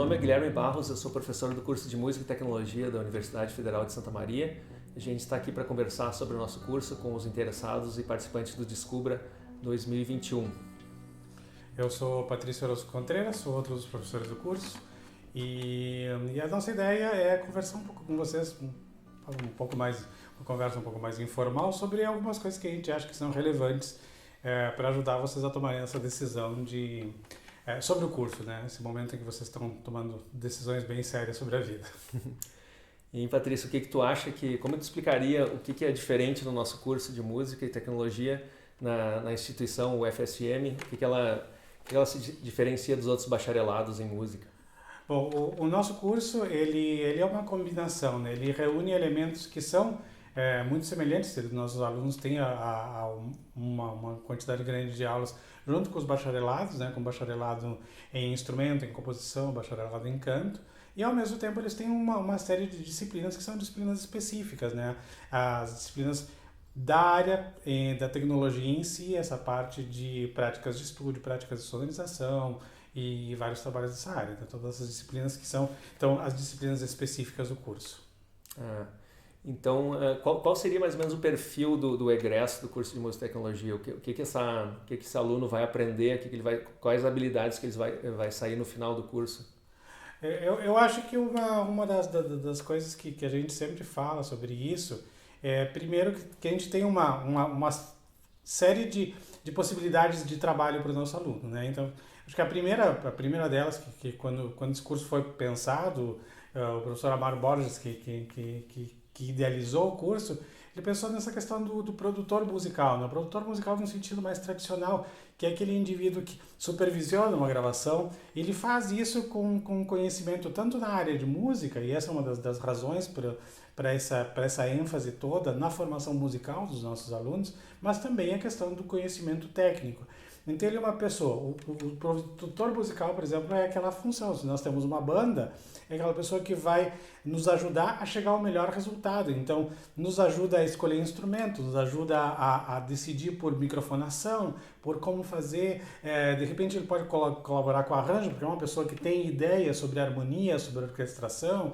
nome é Guilherme Barros, eu sou professor do curso de Música e Tecnologia da Universidade Federal de Santa Maria. A gente está aqui para conversar sobre o nosso curso com os interessados e participantes do Descubra 2021. Eu sou Patrício Orozco Contreras, sou outro dos professores do curso e a nossa ideia é conversar um pouco com vocês, uma conversa um pouco mais informal sobre algumas coisas que a gente acha que são relevantes para ajudar vocês a tomarem essa decisão sobre o curso, né? Esse momento em que vocês estão tomando decisões bem sérias sobre a vida. E Patrício, como tu explicaria o que é diferente no nosso curso de Música e Tecnologia na instituição UFSM? O que ela se diferencia dos outros bacharelados em música? Bom, o nosso curso ele é uma combinação, né? Ele reúne elementos que são muito semelhantes. Nossos alunos têm uma quantidade grande de aulas junto com os bacharelados, né? Com bacharelado em instrumento, em composição, bacharelado em canto. E ao mesmo tempo eles têm uma série de disciplinas que são disciplinas específicas, né? As disciplinas da área da tecnologia em si, essa parte de práticas de estúdio, práticas de sonorização e vários trabalhos dessa área. Então, todas essas disciplinas que são as disciplinas específicas do curso. Então, qual seria mais ou menos o perfil do egresso do curso de Música e Tecnologia? O que esse aluno vai aprender? Quais habilidades que ele vai sair no final do curso? Eu acho que uma das coisas que a gente sempre fala sobre isso é, primeiro, que a gente tem uma série de possibilidades de trabalho para o nosso aluno, né? Então, acho que a primeira delas, que quando esse curso foi pensado, o professor Amaro Borges, que idealizou o curso, ele pensou nessa questão do produtor musical, né? O produtor musical no sentido mais tradicional, que é aquele indivíduo que supervisiona uma gravação. Ele faz isso com conhecimento tanto na área de música, e essa é uma das razões para essa ênfase toda na formação musical dos nossos alunos, mas também a questão do conhecimento técnico. Então ele é uma pessoa, o produtor musical, por exemplo, é aquela função. Se nós temos uma banda, é aquela pessoa que vai nos ajudar a chegar ao melhor resultado. Então, nos ajuda a escolher instrumentos, nos ajuda a decidir por microfonação, por como fazer. De repente ele pode colaborar com o arranjo, porque é uma pessoa que tem ideia sobre harmonia, sobre orquestração,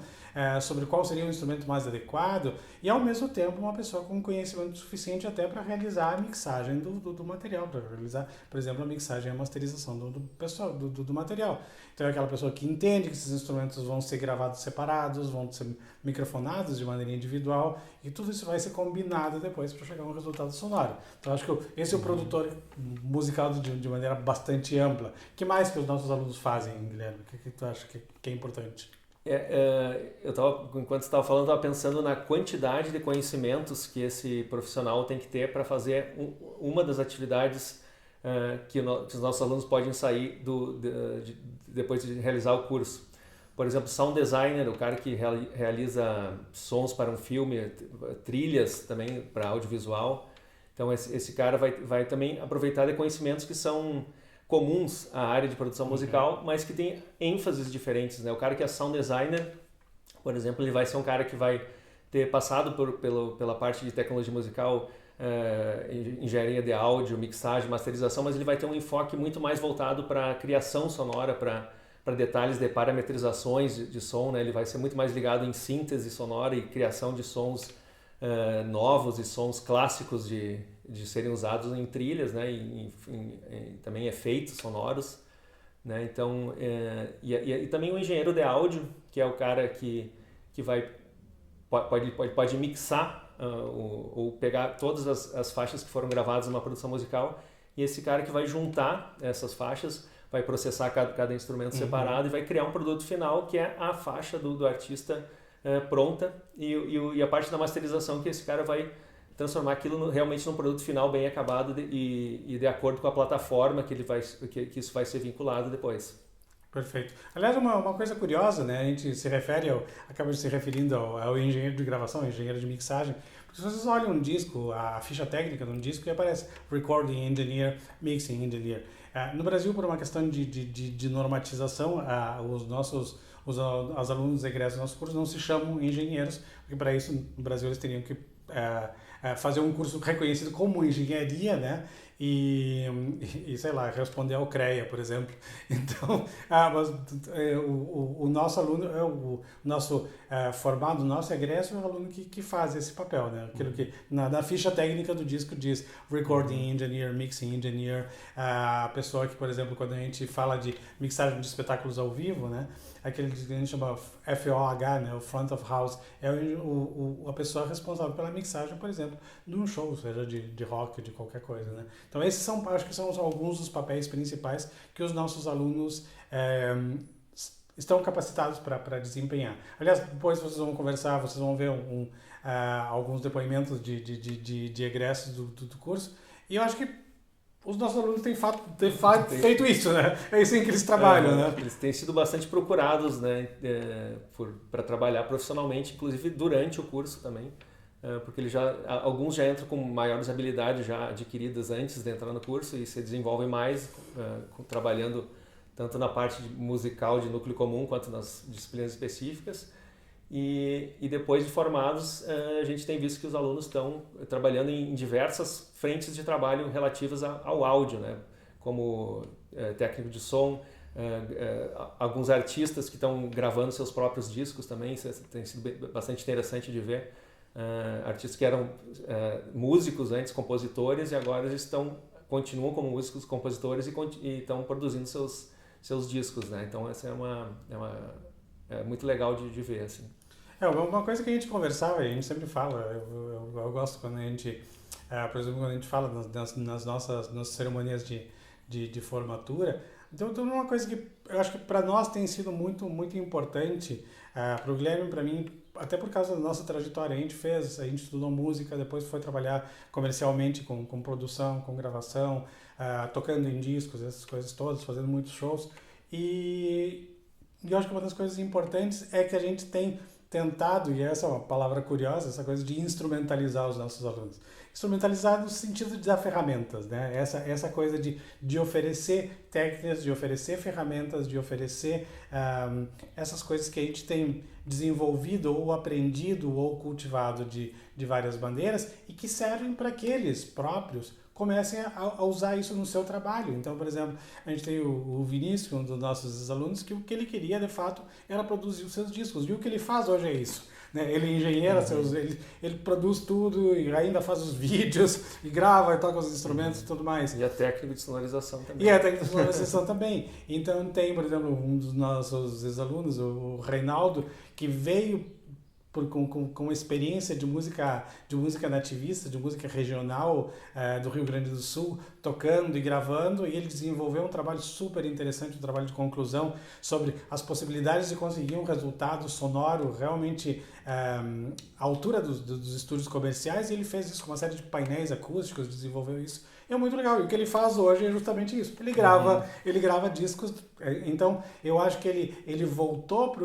sobre qual seria o instrumento mais adequado, e ao mesmo tempo uma pessoa com conhecimento suficiente até para realizar a mixagem do material, para realizar, por exemplo, a mixagem e a masterização do material. Então é aquela pessoa que entende que esses instrumentos vão ser gravados separados, vão ser microfonados de maneira individual, e tudo isso vai ser combinado depois para chegar a um resultado sonoro. Então acho que esse é o produtor musical de maneira bastante ampla. O que mais que os nossos alunos fazem, Guilherme? O que tu acha que é importante? Enquanto você estava falando, eu estava pensando na quantidade de conhecimentos que esse profissional tem que ter para fazer uma das atividades que os nossos alunos podem sair depois de realizar o curso. Por exemplo, sound designer, o cara que realiza sons para um filme, trilhas também para audiovisual. Então esse cara vai também aproveitar de conhecimentos que são comuns à área de produção musical, mas que tem ênfases diferentes, né? O cara que é sound designer, por exemplo, ele vai ser um cara que vai ter passado pela parte de tecnologia musical, engenharia de áudio, mixagem, masterização, mas ele vai ter um enfoque muito mais voltado para a criação sonora, para detalhes de parametrizações de som, né? Ele vai ser muito mais ligado em síntese sonora e criação de sons novos e sons clássicos de serem usados em trilhas, né? Também efeitos sonoros, né? Então, e também o engenheiro de áudio, que é o cara que pode mixar ou pegar todas as faixas que foram gravadas numa produção musical, e esse cara que vai juntar essas faixas, vai processar cada instrumento separado e vai criar um produto final que é a faixa do artista pronta, e a parte da masterização, que esse cara vai transformar aquilo realmente num produto final bem acabado e de acordo com a plataforma que isso vai ser vinculado depois. Perfeito. Aliás, uma coisa curiosa, né? A gente acaba se referindo ao engenheiro de gravação, ao engenheiro de mixagem, porque se vocês olham um disco, a ficha técnica de um disco, e aparece Recording Engineer, Mixing Engineer. No Brasil, por uma questão de normatização, os alunos egressos do nosso curso não se chamam engenheiros, porque para isso no Brasil eles teriam que fazer um curso reconhecido como engenharia, né? Sei lá, responder ao CREA, por exemplo. Então, mas o nosso aluno, o nosso formado, o nosso egresso é o aluno que faz esse papel, né? Aquilo que na ficha técnica do disco diz recording engineer, mixing engineer, a pessoa que, por exemplo, quando a gente fala de mixagem de espetáculos ao vivo, né? Aquele que a gente chama FOH, né? O front of house, é a pessoa responsável pela mixagem, por exemplo, de um show, seja de rock, de qualquer coisa, né? Então esses acho que são alguns dos papéis principais que os nossos alunos estão capacitados para desempenhar. Aliás, depois vocês vão conversar, vocês vão ver alguns depoimentos de egressos do curso, e eu acho que os nossos alunos têm feito isso, né? É assim que eles trabalham, né? Eles têm sido bastante procurados, né? Para trabalhar profissionalmente, inclusive durante o curso também, porque alguns já entram com maiores habilidades já adquiridas antes de entrar no curso e se desenvolvem mais trabalhando tanto na parte musical de núcleo comum quanto nas disciplinas específicas. E depois de formados, a gente tem visto que os alunos estão trabalhando em diversas frentes de trabalho relativas ao áudio, né? Como técnico de som, alguns artistas que estão gravando seus próprios discos também, isso tem sido bastante interessante de ver. Artistas que eram músicos antes, compositores, e agora eles continuam como músicos, compositores e estão produzindo seus discos, né? Então essa é muito legal de ver, assim. Uma coisa que a gente conversava, e a gente sempre fala, eu gosto quando a gente, por exemplo, quando a gente fala nas nossas cerimonias de formatura, então uma coisa que eu acho que para nós tem sido muito, muito importante, para o Guilherme e para mim, até por causa da nossa trajetória, a gente estudou música, depois foi trabalhar comercialmente com produção, com gravação, tocando em discos, essas coisas todas, fazendo muitos shows, e eu acho que uma das coisas importantes é que a gente tem tentado, e essa é uma palavra curiosa, essa coisa de instrumentalizar os nossos alunos. Instrumentalizar no sentido de dar ferramentas, né? Essa coisa de oferecer técnicas, de oferecer ferramentas, de oferecer essas coisas que a gente tem desenvolvido ou aprendido ou cultivado de várias bandeiras e que servem para que eles próprios comecem a usar isso no seu trabalho. Então, por exemplo, a gente tem o Vinícius, um dos nossos alunos, que o que ele queria, de fato, era produzir os seus discos. E o que ele faz hoje é isso. Né? Ele é engenheiro, ele produz tudo e ainda faz os vídeos e grava e toca os instrumentos e tudo mais. E a técnica de sonorização também. E a técnica de sonorização também. Então tem, por exemplo, um dos nossos ex-alunos, o Reinaldo, que veio com experiência de música nativista, de música regional do Rio Grande do Sul, tocando e gravando, e ele desenvolveu um trabalho super interessante, um trabalho de conclusão sobre as possibilidades de conseguir um resultado sonoro realmente à altura dos estúdios comerciais, e ele fez isso com uma série de painéis acústicos, desenvolveu isso. É muito legal. E o que ele faz hoje é justamente isso. Ele grava discos. Então, eu acho que ele voltou para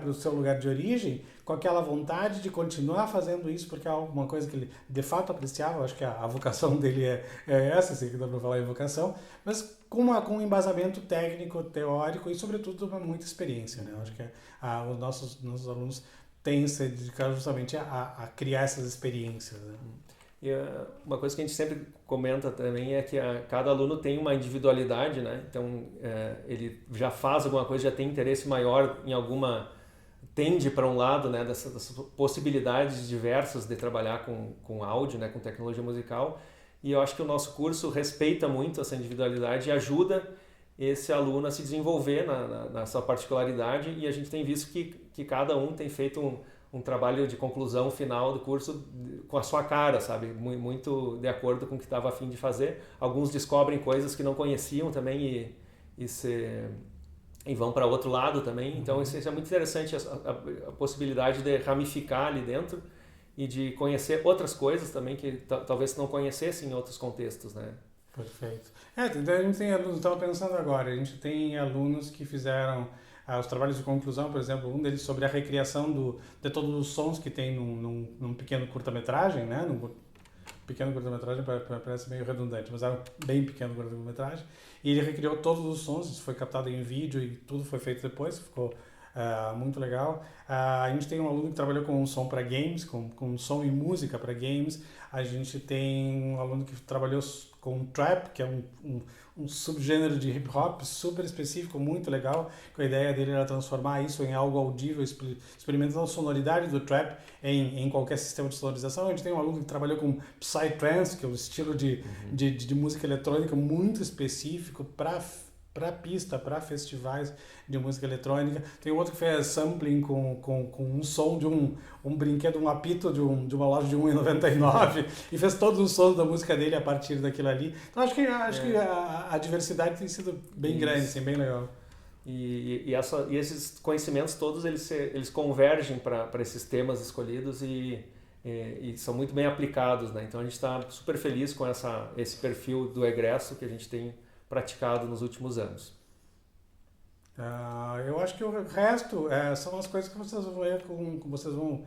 o seu lugar de origem com aquela vontade de continuar fazendo isso, porque é alguma coisa que ele de fato apreciava. Eu acho que a vocação dele é essa, assim, que dá para falar em vocação, mas com um embasamento técnico, teórico e, sobretudo, muita experiência. Né? Eu acho que os nossos alunos têm se dedicado justamente a criar essas experiências. Né? E uma coisa que a gente sempre comenta também é que cada aluno tem uma individualidade, né? Então ele já faz alguma coisa, já tem interesse maior em tende para um lado, né? Dessas possibilidades diversas de trabalhar com áudio, né? Com tecnologia musical. E eu acho que o nosso curso respeita muito essa individualidade e ajuda esse aluno a se desenvolver na sua particularidade, e a gente tem visto que cada um tem feito um trabalho de conclusão final do curso com a sua cara, sabe? Muito de acordo com o que estava a fim de fazer. Alguns descobrem coisas que não conheciam também e vão para outro lado também. Então isso é muito interessante, a possibilidade de ramificar ali dentro e de conhecer outras coisas também que talvez não conhecessem em outros contextos, né? Perfeito. Então a gente tem alunos, estava pensando agora, a gente tem alunos que fizeram os trabalhos de conclusão, por exemplo, um deles sobre a recriação de todos os sons que tem num pequeno curta-metragem, né? Num pequeno curta-metragem parece meio redundante, mas era um bem pequeno curta-metragem, e ele recriou todos os sons, isso foi captado em vídeo e tudo foi feito depois, ficou muito legal. A gente tem um aluno que trabalhou com som para games, com som e música para games. A gente tem um aluno que trabalhou com trap, que é um subgênero de hip hop super específico, muito legal. A ideia dele era transformar isso em algo audível, experimentando a sonoridade do trap em qualquer sistema de sonorização. A gente tem um aluno que trabalhou com Psytrance, que é um estilo de música eletrônica muito específico para pista, para festivais de música eletrônica. Tem outro que fez sampling com um som de um brinquedo, um apito de uma loja de R$1,99 e fez todos os sons da música dele a partir daquilo ali. Então acho que a diversidade tem sido bem grande, assim, bem legal. E esses conhecimentos todos eles convergem para esses temas escolhidos e são muito bem aplicados, né? Então a gente está super feliz com esse perfil do egresso que a gente tem praticado nos últimos anos. Eu acho que o resto são as coisas que vocês vão ver, vocês vão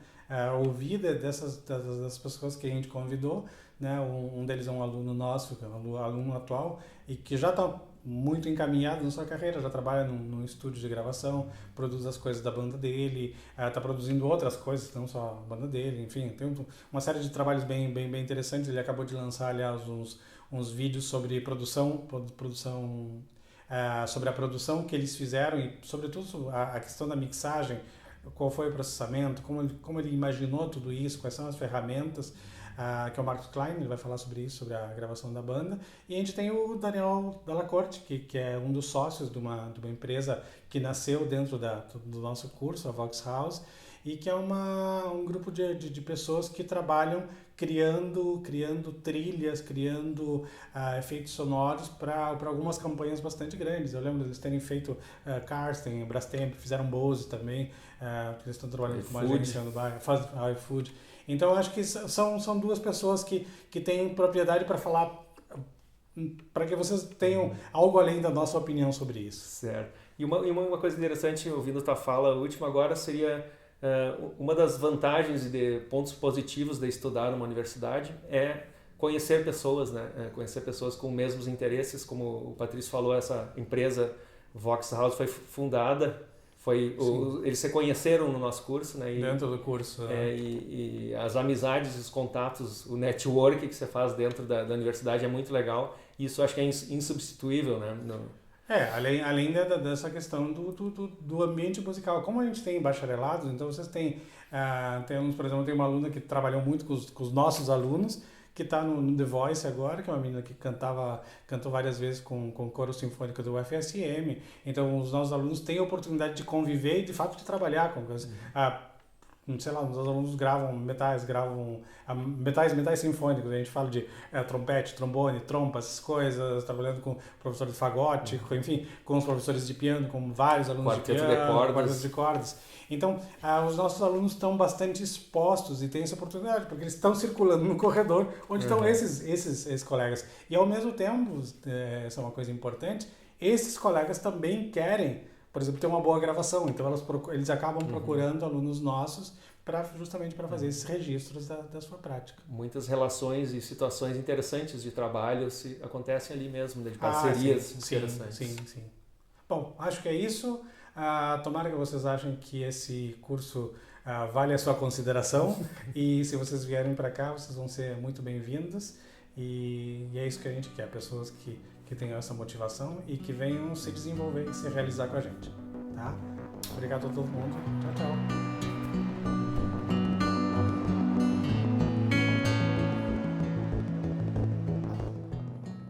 ouvir das pessoas que a gente convidou, né? Um deles é um aluno nosso, que é um aluno atual e que já está muito encaminhado na sua carreira, já trabalha num estúdio de gravação, produz as coisas da banda dele, está produzindo outras coisas, não só a banda dele, enfim, tem uma série de trabalhos bem interessantes. Ele acabou de lançar, aliás, uns vídeos sobre sobre a produção que eles fizeram e, sobretudo, a questão da mixagem, qual foi o processamento, como ele imaginou tudo isso, quais são as ferramentas, que é o Marcos Klein, ele vai falar sobre isso, sobre a gravação da banda. E a gente tem o Daniel Dalla Corte, que é um dos sócios de uma empresa que nasceu dentro do nosso curso, a Vox House, e que é um grupo de pessoas que trabalham criando trilhas, criando efeitos sonoros para algumas campanhas bastante grandes. Eu lembro deles terem feito Karsten, Brastemp, fizeram Bose também, porque eles estão trabalhando com uma agência no bairro, faz iFood. Então eu acho que são duas pessoas que têm propriedade para falar, para que vocês tenham algo além da nossa opinião sobre isso. Certo. E uma coisa interessante, ouvindo a tua fala última agora, seria uma das vantagens e de pontos positivos de estudar numa universidade é conhecer pessoas, né? Conhecer pessoas com os mesmos interesses, como o Patrício falou, essa empresa Vox House foi fundada, eles se conheceram no nosso curso, né? Dentro do curso. E as amizades, os contatos, o network que você faz dentro da universidade é muito legal, e isso acho que é insubstituível, né? Além dessa questão do ambiente musical. Como a gente tem bacharelados, então vocês têm, por exemplo, tem uma aluna que trabalhou muito com os nossos alunos, que está no The Voice agora, que é uma menina que cantou várias vezes com o coro sinfônico do UFSM. Então os nossos alunos têm a oportunidade de conviver e de fato de trabalhar com coisas. Sei lá, os alunos gravam metais sinfônicos, a gente fala de trompete, trombone, trompa, essas coisas, trabalhando com professores de fagote, enfim, com os professores de piano, com vários alunos de piano, quarteto de cordas. Então, os nossos alunos estão bastante expostos e têm essa oportunidade, porque eles estão circulando no corredor onde estão esses colegas. E ao mesmo tempo, essa é uma coisa importante, esses colegas também querem, por exemplo, ter uma boa gravação, então eles acabam procurando alunos nossos justamente para fazer esses registros da sua prática. Muitas relações e situações interessantes de trabalho acontecem ali mesmo, de parcerias interessantes. Sim. Bom, acho que é isso. Tomara que vocês achem que esse curso vale a sua consideração e se vocês vierem para cá, vocês vão ser muito bem-vindos e é isso que a gente quer, pessoas que tenham essa motivação e que venham se desenvolver e se realizar com a gente, tá? Obrigado a todo mundo. Tchau.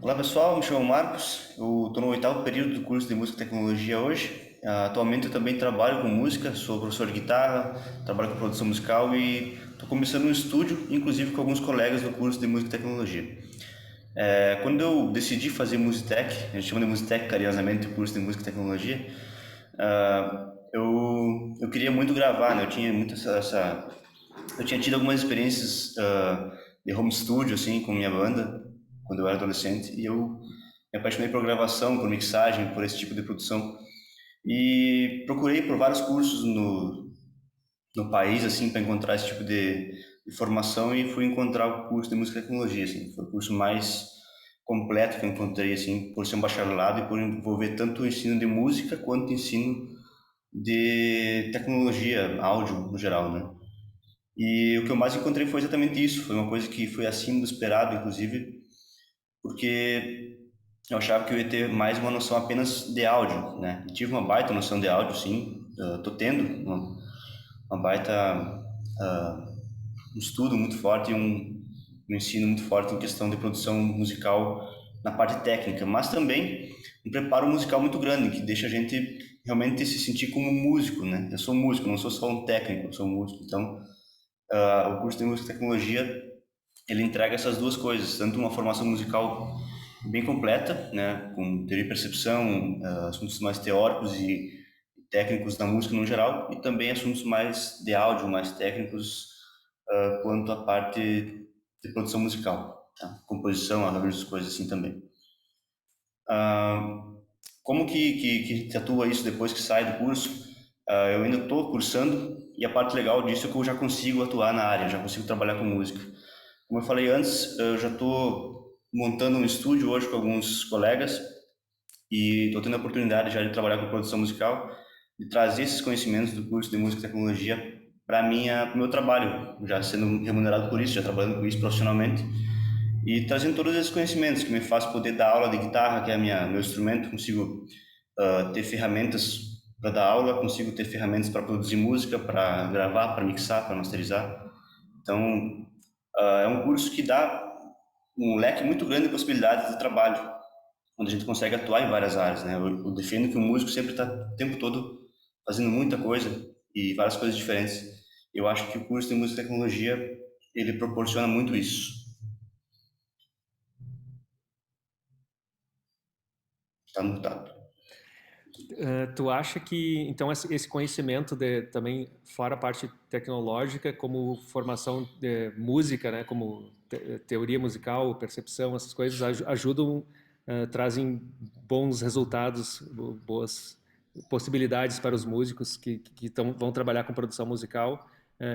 Olá pessoal, me chamo Marcos, eu estou no 8º período do curso de Música e Tecnologia hoje. Atualmente eu também trabalho com música, sou professor de guitarra, trabalho com produção musical e estou começando um estúdio, inclusive com alguns colegas do curso de Música e Tecnologia. Quando eu decidi fazer Musitec, a gente chama de Musitec carinhosamente o curso de Música e Tecnologia, eu queria muito gravar, né? Eu tinha tido algumas experiências de home studio assim, com minha banda, quando eu era adolescente, e eu me apaixonei por gravação, por mixagem, por esse tipo de produção. E procurei por vários cursos no país assim para encontrar esse tipo de formação e fui encontrar o curso de Música e Tecnologia, assim. Foi o curso mais completo que eu encontrei, assim, por ser um bacharelado e por envolver tanto o ensino de música quanto o ensino de tecnologia, áudio no geral, né? E o que eu mais encontrei foi exatamente isso. Foi uma coisa que foi acima do esperado, inclusive, porque eu achava que eu ia ter mais uma noção apenas de áudio, né? Eu tive uma baita noção de áudio, sim. Tô tendo uma baita um estudo muito forte e um ensino muito forte em questão de produção musical na parte técnica, mas também um preparo musical muito grande, que deixa a gente realmente se sentir como músico, né? Eu sou músico, não sou só um técnico, eu sou músico. Então, o curso de música e tecnologia, ele entrega essas duas coisas, tanto uma formação musical bem completa, né, com teoria e percepção, assuntos mais teóricos e técnicos da música no geral, e também assuntos mais de áudio, mais técnicos, quanto à parte de produção musical, tá? Composição, arranjos, coisas assim também. Ah, como que te atua isso depois que sai do curso? Eu ainda estou cursando e a parte legal disso é que eu já consigo atuar na área, já consigo trabalhar com música. Como eu falei antes, eu já estou montando um estúdio hoje com alguns colegas e estou tendo a oportunidade já de trabalhar com produção musical, de trazer esses conhecimentos do curso de música e tecnologia para o meu trabalho, já sendo remunerado por isso, já trabalhando com isso profissionalmente e trazendo todos esses conhecimentos que me faz poder dar aula de guitarra, que é meu instrumento, consigo ter ferramentas para dar aula, consigo ter ferramentas para produzir música, para gravar, para mixar, para masterizar. Então, é um curso que dá um leque muito grande de possibilidades de trabalho, onde a gente consegue atuar em várias áreas, né? Eu defendo que o músico sempre está o tempo todo fazendo muita coisa e várias coisas diferentes. Eu acho que o curso de música e tecnologia ele proporciona muito isso. Está mutado. Tu acha que, então, esse conhecimento também, fora a parte tecnológica, como formação de música, né, como teoria musical, percepção, essas coisas ajudam, trazem bons resultados, boas possibilidades para os músicos que vão trabalhar com produção musical.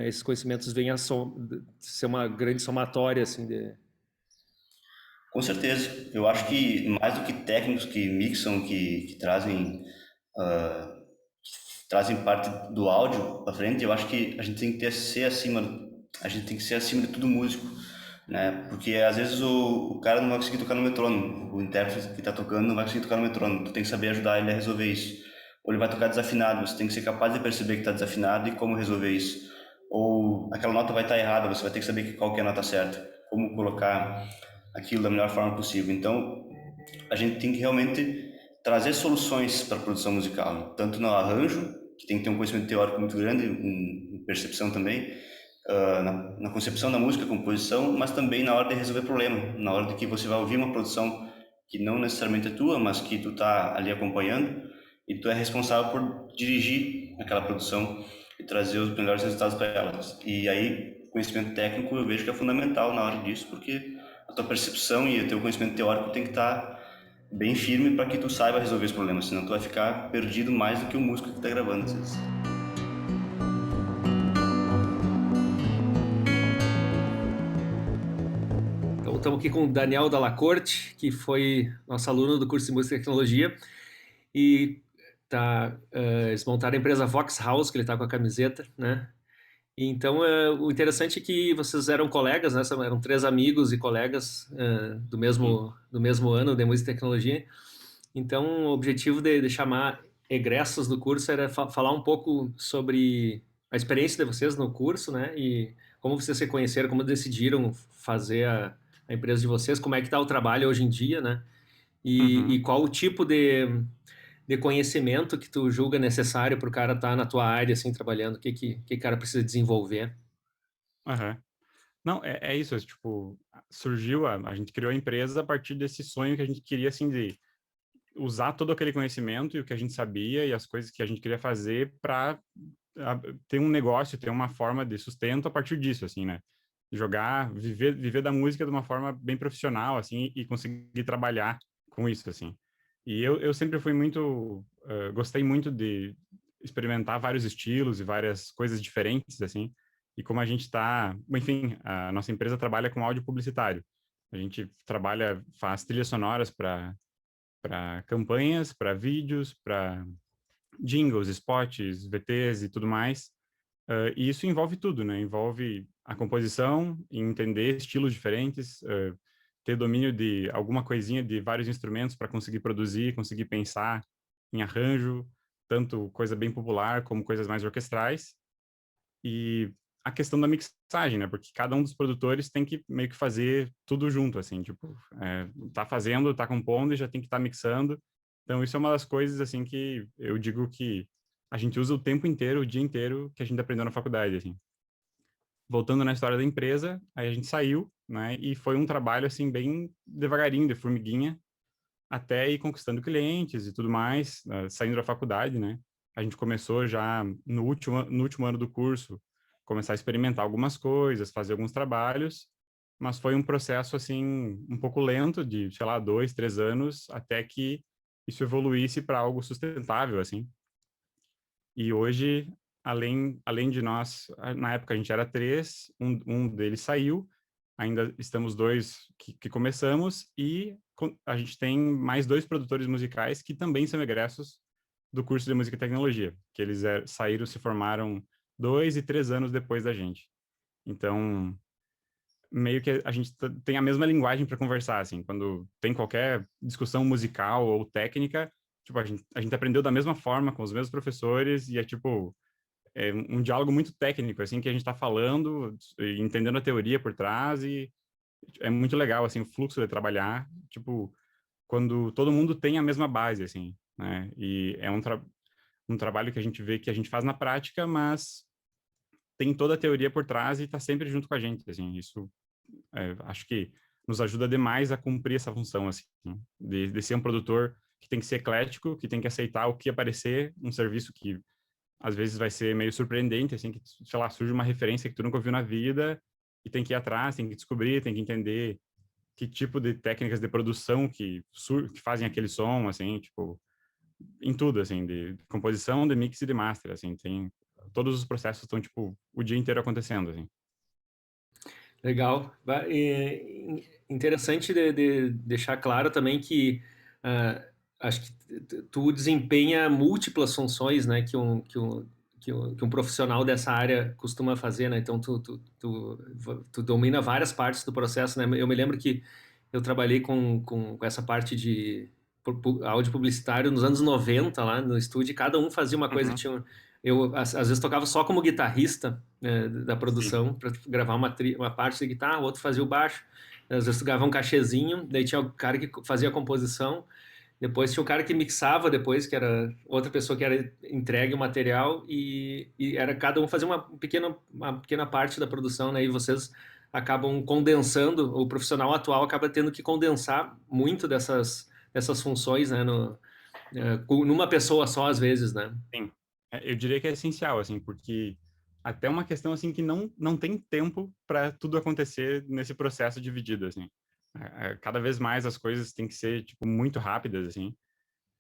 Esses conhecimentos vêm a ser uma grande somatória, assim, Com certeza. Eu acho que mais do que técnicos que mixam, que ah, trazem parte do áudio para frente, eu acho que a gente tem que a gente tem que ser acima de tudo músico, né? Porque às vezes o cara não vai conseguir tocar no metrônomo, o intérprete que está tocando não vai conseguir tocar no metrônomo, tu tem que saber ajudar ele a resolver isso. Ou ele vai tocar desafinado, você tem que ser capaz de perceber que está desafinado e como resolver isso. Ou aquela nota vai estar errada, você vai ter que saber qual que é a nota certa, como colocar aquilo da melhor forma possível. Então, a gente tem que realmente trazer soluções para a produção musical, né? Tanto no arranjo, que tem que ter um conhecimento teórico muito grande, percepção também, na concepção da música, composição, mas também na hora de resolver problema, na hora de que você vai ouvir uma produção que não necessariamente é tua, mas que tu tá ali acompanhando e tu é responsável por dirigir aquela produção e trazer os melhores resultados para elas. E aí, conhecimento técnico eu vejo que é fundamental na hora disso, porque a tua percepção e o teu conhecimento teórico tem que estar bem firme para que tu saiba resolver os problemas, senão tu vai ficar perdido mais do que o músico que está gravando às vezes. Então, estamos aqui com o Daniel Dalla Corte, que foi nosso aluno do curso de Música e Tecnologia, e eles montaram a empresa Vox House, que ele está com a camiseta, né? E então, o interessante é que vocês eram colegas, né? Eram três amigos e colegas do mesmo ano de Música e Tecnologia. Então, o objetivo de chamar egressos do curso era falar um pouco sobre a experiência de vocês no curso, né? E como vocês se conheceram, como decidiram fazer a empresa de vocês, como é que está o trabalho hoje em dia, né? E Uhum, qual o tipo de conhecimento que tu julga necessário para o cara estar na tua área, assim, trabalhando, o que o cara precisa desenvolver. aham. Não, é isso, tipo, surgiu, a gente criou a empresa a partir desse sonho que a gente queria, assim, de usar todo aquele conhecimento e o que a gente sabia e as coisas que a gente queria fazer para ter um negócio, ter uma forma de sustento a partir disso, assim, né? Jogar, viver da música de uma forma bem profissional, assim, e conseguir trabalhar com isso, assim. E eu sempre fui muito, gostei muito de experimentar vários estilos e várias coisas diferentes, assim. E como a gente está, enfim, a nossa empresa trabalha com áudio publicitário. A gente faz trilhas sonoras para campanhas, para vídeos, para jingles, spots, VTs e tudo mais. E isso envolve tudo, né? Envolve a composição, entender estilos diferentes, ter domínio de alguma coisinha de vários instrumentos para conseguir produzir, conseguir pensar em arranjo, tanto coisa bem popular como coisas mais orquestrais. E a questão da mixagem, né? Porque cada um dos produtores tem que meio que fazer tudo junto, assim, tipo, tá fazendo, tá compondo e já tem que estar mixando. Então, isso é uma das coisas, assim, que eu digo que a gente usa o tempo inteiro, o dia inteiro, que a gente aprendeu na faculdade, assim. Voltando na história da empresa, aí a gente saiu, né? E foi um trabalho, assim, bem devagarinho, de formiguinha, até ir conquistando clientes e tudo mais, saindo da faculdade, né? A gente começou já no último ano do curso, começar a experimentar algumas coisas, fazer alguns trabalhos, mas foi um processo, assim, um pouco lento, de, sei lá, 2, 3 anos, até que isso evoluísse para algo sustentável, assim. E hoje, além de nós, na época a gente era três, um deles saiu, ainda estamos dois que começamos, e a gente tem mais 2 produtores musicais que também são egressos do curso de Música e Tecnologia, que eles saíram, se formaram 2 e 3 anos depois da gente. Então, meio que a gente tem a mesma linguagem para conversar, assim, quando tem qualquer discussão musical ou técnica, tipo, a gente aprendeu da mesma forma, com os mesmos professores, e é tipo, um diálogo muito técnico, assim, que a gente está falando, entendendo a teoria por trás, e é muito legal, assim, o fluxo de trabalhar, tipo, quando todo mundo tem a mesma base, assim, né? E é um trabalho que a gente vê que a gente faz na prática, mas tem toda a teoria por trás e está sempre junto com a gente, assim, isso acho que nos ajuda demais a cumprir essa função, assim, de ser um produtor que tem que ser eclético, que tem que aceitar o que aparecer, um serviço que às vezes vai ser meio surpreendente, assim, que, sei lá, surge uma referência que tu nunca ouviu na vida e tem que ir atrás, tem que descobrir, tem que entender que tipo de técnicas de produção que fazem aquele som, assim, tipo, em tudo, assim, de composição, de mix e de master, assim, tem todos os processos estão, tipo, o dia inteiro acontecendo, assim. Legal. Interessante de deixar claro também que ah, acho que tu desempenha múltiplas funções, né, que um profissional dessa área costuma fazer, né? Então tu domina várias partes do processo, né? Eu me lembro que eu trabalhei com essa parte de áudio publicitário nos anos 90 lá no estúdio, e cada um fazia uma coisa. Uhum. Eu às vezes tocava só como guitarrista, da Sim. produção para gravar uma parte de guitarra, o outro fazia o baixo. Às vezes tu gravava um cachezinho, daí tinha o cara que fazia a composição, depois tinha o cara que mixava depois, que era outra pessoa que era entregue o material, e era cada um fazia uma pequena parte da produção, né? E vocês acabam condensando, o profissional atual acaba tendo que condensar muito dessas funções, né? Numa pessoa só, às vezes, né? Sim. Eu diria que é essencial, assim, porque até uma questão, assim, que não tem tempo para tudo acontecer nesse processo dividido, assim. Cada vez mais as coisas têm que ser, tipo, muito rápidas, assim.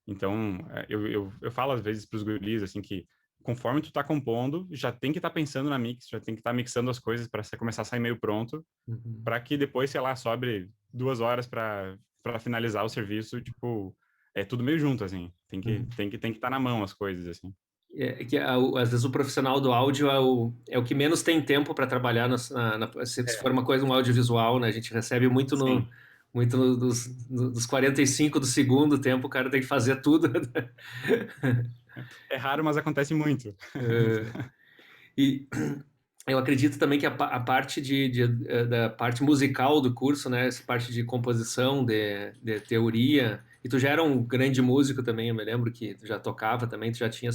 Então, eu falo às vezes para os guris, assim, que conforme tu tá compondo, já tem que estar pensando na mix, já tem que estar mixando as coisas para começar a sair meio pronto, Uhum. para que depois, sei lá, sobre 2 horas para finalizar o serviço, tipo, é tudo meio junto, assim. Tem que estar na mão as coisas, assim. Que às vezes o profissional do áudio é o que menos tem tempo para trabalhar se for uma coisa, um audiovisual, né? A gente recebe muito no, Sim. muito no- dos 45 do segundo tempo, o cara tem que fazer tudo. É raro, mas acontece muito. Eh, e eu acredito também que a parte da parte musical do curso, né? Essa parte de composição, de teoria. E tu já era um grande músico também, eu me lembro que tu já tocava também, tu já tinha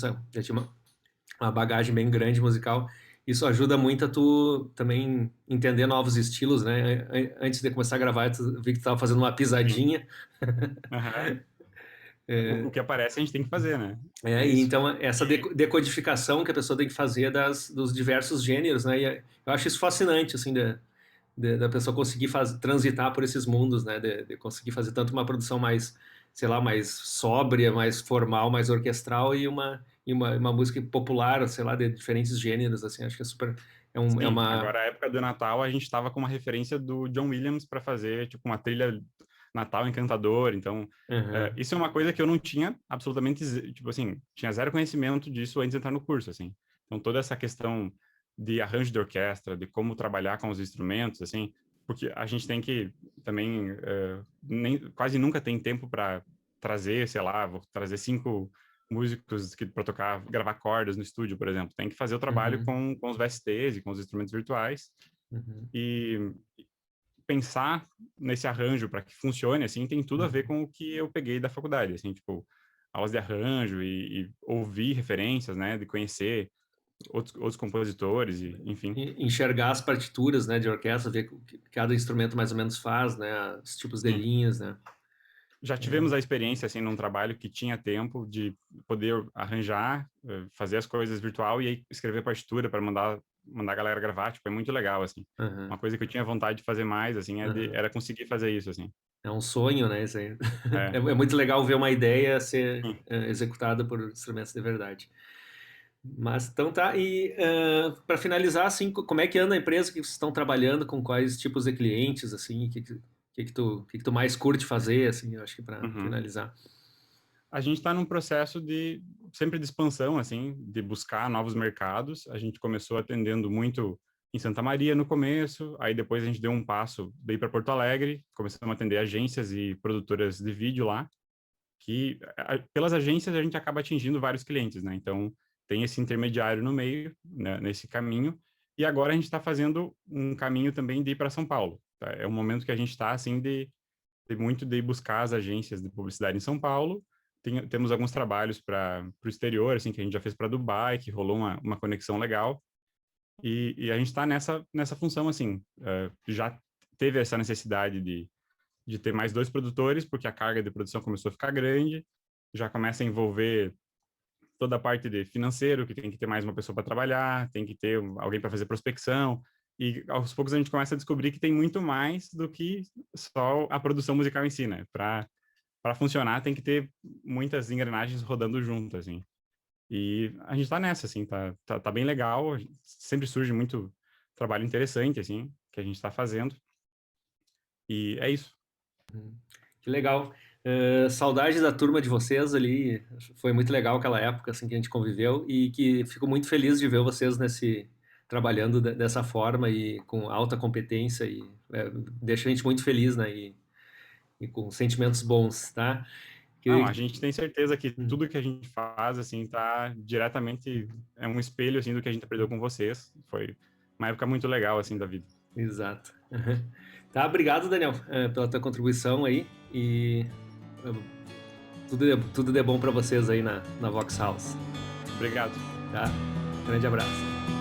uma bagagem bem grande musical. Isso ajuda muito a tu também entender novos estilos, né? Antes de começar a gravar, tu vi que tu estava fazendo uma Sim. pisadinha. Aham. O que aparece a gente tem que fazer, né? É E isso. então essa decodificação que a pessoa tem que fazer dos diversos gêneros, né? Eu acho isso fascinante, assim, da pessoa conseguir transitar por esses mundos, né? De conseguir fazer tanto uma produção mais, sei lá, mais sóbria, mais formal, mais orquestral e uma música popular, sei lá, de diferentes gêneros, assim. Acho que é super. É Sim, uma. agora a época do Natal a gente estava com uma referência do John Williams para fazer tipo uma trilha Natal encantador. Então, isso é uma coisa que eu não tinha absolutamente, tipo assim, tinha zero conhecimento disso antes de entrar no curso, assim. Então, toda essa questão de arranjo de orquestra, de como trabalhar com os instrumentos, assim, porque a gente tem que também, quase nunca tem tempo para trazer, sei lá, vou trazer 5 músicos para tocar, gravar cordas no estúdio, por exemplo. Tem que fazer o trabalho com os VSTs e com os instrumentos virtuais. E pensar nesse arranjo para que funcione, assim, tem tudo a ver com o que eu peguei da faculdade, assim, tipo, aulas de arranjo e ouvir referências, né, de conhecer outros compositores, e, enfim. Enxergar as partituras, né, de orquestra, ver o que cada instrumento mais ou menos faz, né, os tipos de linhas, né. Já tivemos a experiência, assim, num trabalho que tinha tempo de poder arranjar, fazer as coisas virtual e aí escrever partitura para mandar a galera gravar, tipo, é muito legal, assim. Uma coisa que eu tinha vontade de fazer mais, assim, era conseguir fazer isso, assim. É um sonho, né, isso aí. É. É muito legal ver uma ideia ser executada por instrumentos de verdade. Mas então tá, e para finalizar, assim, como é que anda a empresa que vocês estão trabalhando, com quais tipos de clientes, assim, o que tu mais curte fazer, assim, eu acho que para finalizar. A gente está num processo sempre de expansão, assim, de buscar novos mercados. A gente começou atendendo muito em Santa Maria no começo, aí depois a gente deu um passo, veio para Porto Alegre, começamos a atender agências e produtoras de vídeo lá, que pelas agências a gente acaba atingindo vários clientes, né? Então tem esse intermediário no meio, né, nesse caminho, e agora a gente está fazendo um caminho também de ir para São Paulo. Tá? É um momento que a gente está, assim, de buscar as agências de publicidade em São Paulo. Temos alguns trabalhos para o exterior, assim, que a gente já fez para Dubai, que rolou uma conexão legal. E a gente está nessa função, assim, já teve essa necessidade de ter mais 2 produtores, porque a carga de produção começou a ficar grande, já começa a envolver toda a parte de financeiro, que tem que ter mais uma pessoa para trabalhar, tem que ter alguém para fazer prospecção, e aos poucos a gente começa a descobrir que tem muito mais do que só a produção musical em si, né? Para funcionar tem que ter muitas engrenagens rodando junto, assim. E a gente tá nessa, assim, tá bem legal, sempre surge muito trabalho interessante, assim, que a gente tá fazendo. E é isso. Que legal. Saudade da turma de vocês ali, foi muito legal aquela época, assim, que a gente conviveu, e que fico muito feliz de ver vocês trabalhando dessa forma e com alta competência, e deixa a gente muito feliz, né, e com sentimentos bons, tá? Não, a gente tem certeza que tudo que a gente faz, assim, tá diretamente, é um espelho, assim, do que a gente aprendeu com vocês. Foi uma época muito legal, assim, da vida. Exato. Tá, obrigado, Daniel, pela tua contribuição aí, e tudo de bom para vocês aí na Vox House. Obrigado. Tá? Grande abraço.